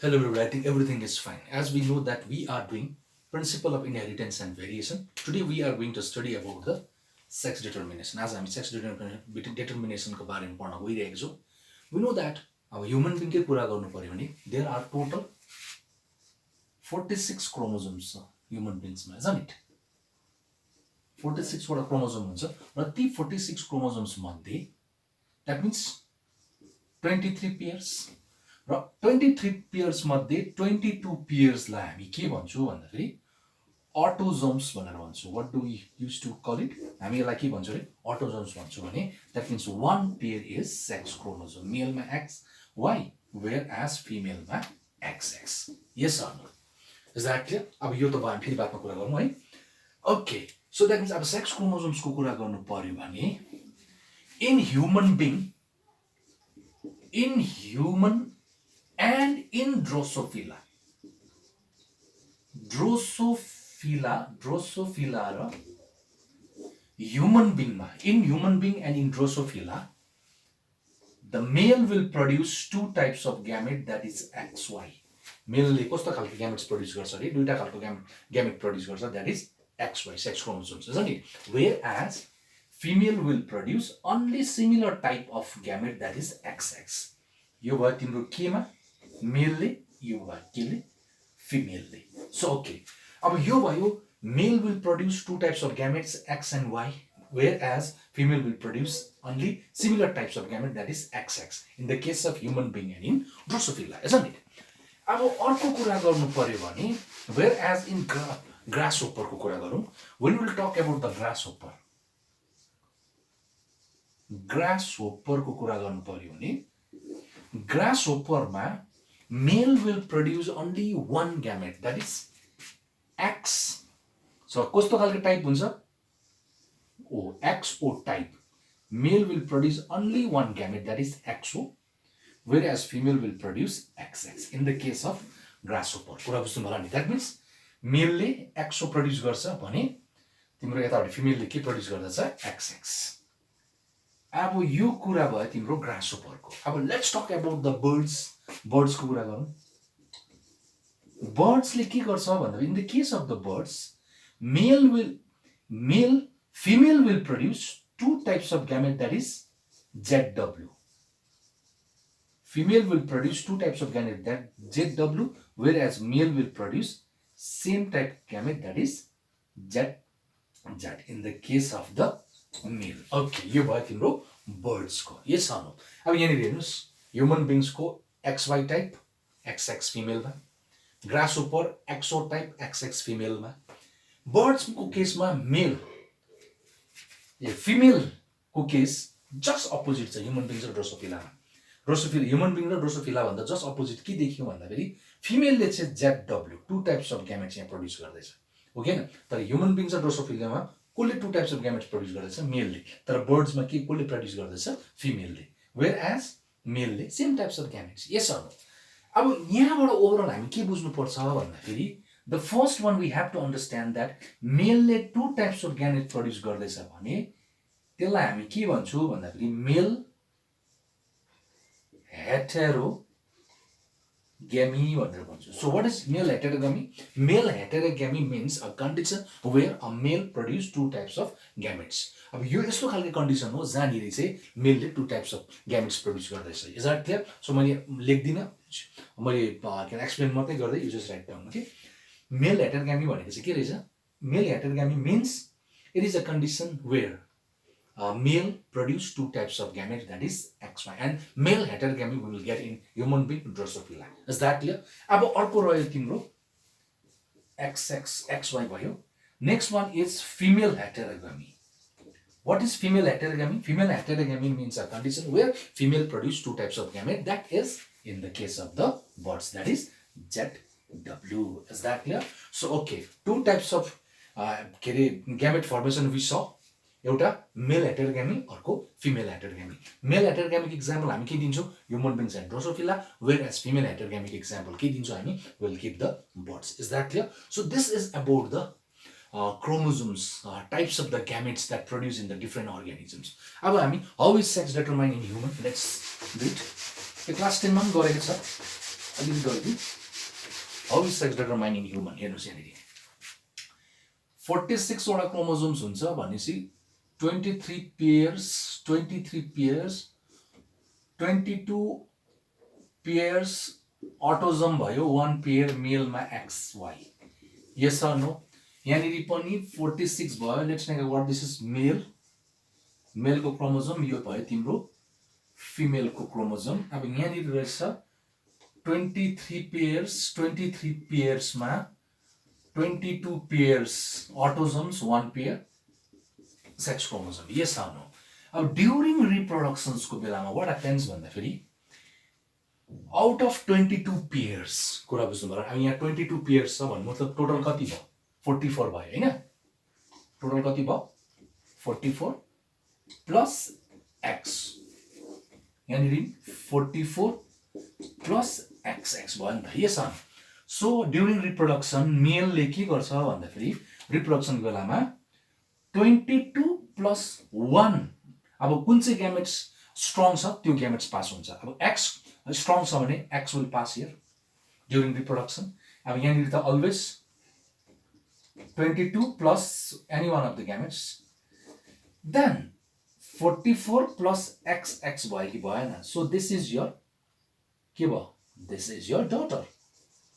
Hello everybody, I think everything is fine. As we know that we are doing principle of inheritance and variation. Today we are going to study about the sex determination. As हामी sex determination को बारेमा पढ्न गइरहेको छौँ. We know that अब human being के कुरा गर्नु पर्यो भने there are total 46 chromosomes human beings मा, isn't it? 46 वटा chromosome हुन्छ र ती 46 chromosomes मध्ये that means 23 pairs र 23 पेयर्स मध्ये 22 पेयर्स लाई हामी के भन्छौं भन्दाखेरि ऑटोजोम्स भनेर भन्छौं. What do we use to call it? हामी यसलाई के भन्छौं रे? ऑटोजोम्स भन्छौं भने that means one pair is sex chromosome. Male मा X Y whereas female मा XX. Yes or no? Is that clear? अब यो त हामी फेरि बादमा कुरा गरौँ है. ओके, सो दैट मीन्स अब सेक्स क्रोमोसोम्स को कुरा गर्नु पर्यो भने in human and in drosophila र human being ma, in human being and in drosophila the male will produce two types of gamete, that is XY. Male ले कस्तो खालको gametes produce गर्छ रे? दुईटा खालको gamete produce गर्छ, that is XY, sex chromosomes, isn't it? Whereas female will produce only similar type of gamete, that is XX. यो भयो तिम्रो केमा? मेल ले, यो भयो केले? फिमेल ले. सो ओके, अब यो भयो मेल will produce two types of gametes X and Y, whereas female will produce only similar types of gamete, that is XX, in the case of human being and in drosophila, isn't it? अब अर्को कुरा गर्नु पर्यो भने whereas in grasshopper को कुरा गरौँ. When we will talk about the grasshopper को कुरा गर्नु पर्यो भने grasshopper मा male will produce only one gamete, that is X. So कस्तो खालको टाइप हुन्छ? XO type. Male will produce only one gamete, that is XO, whereas female will produce XX in the case of grasshopper. कुरा बुझ्नु होला नि? That means male ले XO produce गर्छ भने तिम्रो यताबाट female ले के produce गर्दछ? XX. अब यो कुरा भयो तिम्रो grasshopper को. अब let's talk about the birds को कुरा गरौँ. birds ले के गर्छ भन्दा in the case of the birds female will produce two types of gamete, that is ZW. Female will produce two types of gamete, that ZW, whereas male will produce same type gamete, that is Z in the case of the male. Okay, यो भयो तिम्रो birds को. yes or no? अब यहाँ हेर्नुस्, human beings को XY type XX female मा, grasshopper XO type XX female मा, birds को केस मा male female को केस just opposite छ human beings र drosophila मा. human being र drosophila भन्दा just opposite के देखियो भन्दाखेरि female ले चाहिँ ZW two types of gametes यहाँ produce गर्दैछ. ओके न? तर human beings र drosophila मा कसले two types of gametes produce गर्दैछ? male ले. तर birds मा के कसले produce गर्दैछ? female ले. whereas male ले same types of gametes. yes or no? अब यहाँबाट ओभरअल हामी के बुझ्नु पर्छ भन्दाखेरि the first one we have to understand that male ले two types of gamete produce गर्दैछ भने त्यसलाई हामी के भन्छौं भन्दाखेरि male heterogamy भनेर भन्छौं. So what is male heterogamy? Male heterogamy means a condition where a male produce two types of gametes. अब यो यस्तो खालको कन्डिसन हो जहाँनिर चाहिँ male ले two types of gametes produce गर्दैछ. Is that clear? So मैले लेख्दिन, मैले can explain मात्रै गर्दै, you just write down. Okay? Male heterogamy भनेको चाहिँ के रहेछ? Male heterogamy means it is a condition where male produce two types of gamete, that is XY, and male heterogamy we will get in human being drosophila. Is that clear? अब अर्को रह्यो तिम्रो XX XY भयो. Next one is female heterogamy. What is female heterogamy? Female heterogamy means a condition where female produce two types of gamete, that is in the case of the birds, that is ZW. Is that clear? So okay, two types of gamete formation we saw. एउटा male heterogamy, अर्को female heterogamy. Male heterogamy example हामी के दिन्छौं? Human beings and drosophila, whereas female heterogamy example के दिन्छौं हामी? We will keep the birds. Is that clear? So this is about the chromosomes, types of the gametes that produce in the different organisms. अब हामी how is sex determined in human? Let's do it. यो class 10 मा पनि गरेको छ. अलिकति how is sex determined in human हेर्नुहोस् यहाँनिर 46 वटा क्रोमोजोम्स हुन्छ भनेपछि 23 पेयर्स 22 पेयर्स अटोजम भयो 1 पेयर मेलमा XY यस अर नो यहाँनिर पनि 46 भयो let's make what this is मेलको क्रोमोजोम यो भयो तिम्रो फिमेलको क्रोमोजोम अब यहाँनिर रहेछ 23 पेयर्समा 22 pairs autosomes 1 pair sex chromosome yes or no अब ड्युरिङ रिप्रोडक्सन्सको बेलामा व्हाट ह्यापन्स भन्दाखेरि आउट अफ 22 पेयर्स कुरा बुझ्नु पर्यो अब यहाँ 22 पेयर्स छ भन्नु मतलब टोटल कति भयो 44 भयो हैन टोटल कति भयो 44 प्लस x यहाँनिर 44 प्लस x भयो नि त yes or so during reproduction मेलले के गर्छ भन्दाखेरि रिप्रोडक्सनको बेलामा 22 प्लस 1 अब कुन चाहिँ ग्यामेट्स स्ट्रङ छ त्यो ग्यामेट्स पास हुन्छ अब x स्ट्रङ छ भने x will pass here during reproduction अब यहाँनिर त always 22 plus any one of the gametes then 44 plus x भयो कि भएन सो दिस इज योर के भयो दिस इज योर डटर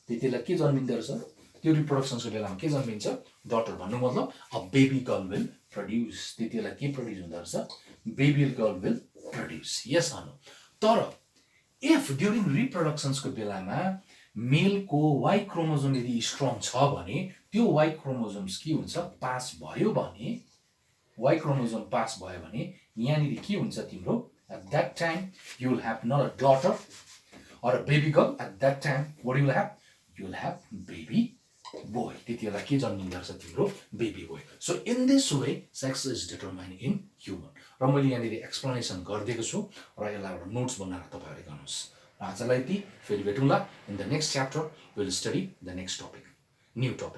त्यतिलाई के जन्मिँदो रहेछ त्यो रिप्रोडक्सनको बेलामा के जन्मिन्छ डटर भन्नु मतलब a baby girl will produce त्यतिलाई के प्रड्युस हुँदो रहेछ baby girl will produce yes or no तर इफ ड्युरिङ रिप्रोडक्सन्सको बेलामा मेलको वाइ क्रोमोजोम यदि स्ट्रङ छ भने त्यो वाइ क्रोमोजोम्स के हुन्छ पास भयो भने वाइ क्रोमोजोम पास भयो भने यहाँनिर के हुन्छ तिम्रो at that time you will have not a daughter or a baby girl at that time what you will have you will have baby boy त्यतिबेला के जन्मिँदो रहेछ तिम्रो baby boy so in this way sex is determined in human र मैले यहाँनिर explanation गरिदिएको छु र यसलाई एउटा नोट्स बनाएर तपाईँहरूले गर्नुहोस् र आजलाई यति फेरि भेटौँला in the next chapter will study the next topic new topic